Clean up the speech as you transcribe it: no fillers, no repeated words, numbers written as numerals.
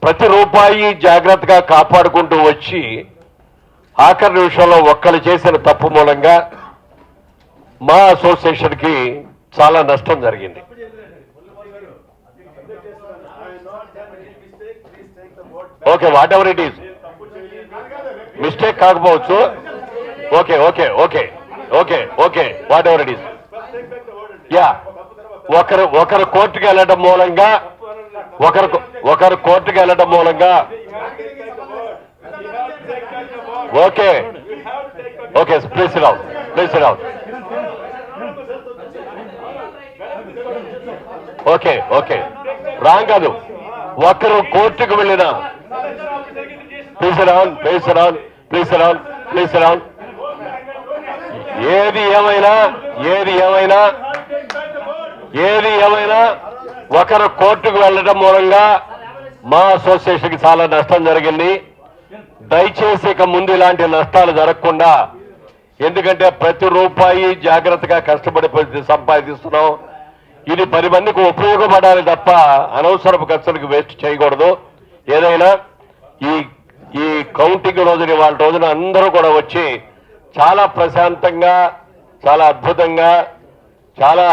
ప్రతి రూపాయి జాగ్రత్తగా కాపాడుకుంటూ వచ్చి ఆఖరి నిమిషంలో ఒక్కరు చేసిన తప్పు మూలంగా మా అసోసియేషన్కి చాలా నష్టం జరిగింది. Okay, whatever it is, mistake కాకపోవచ్చు. Okay okay okay okay okay whatever it is. Yeah, ఒకరు కోర్టుకు వెళ్ళడం మూలంగా ఒకరు కోర్టుకు వెళ్ళడం మూలంగా okay okay please sit down, please sit down. Okay okay wrong కాదు, ఒకరు కోర్టుకు వెళ్ళిన please sit down, please sit down, please sit down, please sit down. ఏది ఏమైనా ఒకరు కోర్టుకు వెళ్ళడం మూలంగా మా అసోసియేషన్కి చాలా నష్టం జరిగింది. దయచేసి ఇక ముందు ఇలాంటి నష్టాలు జరగకుండా, ఎందుకంటే ప్రతి రూపాయి జాగ్రత్తగా కష్టపడి సంపాదిస్తున్నాం. ఇది 10 మందికి ఉపయోగపడాలి తప్ప అనవసరపు ఖర్చులకు వేస్ట్ చేయకూడదు. ఏదైనా ఈ కౌంటింగ్ రోజున వాళ్ళ రోజున అందరూ కూడా వచ్చి చాలా ప్రశాంతంగా, చాలా అద్భుతంగా, చాలా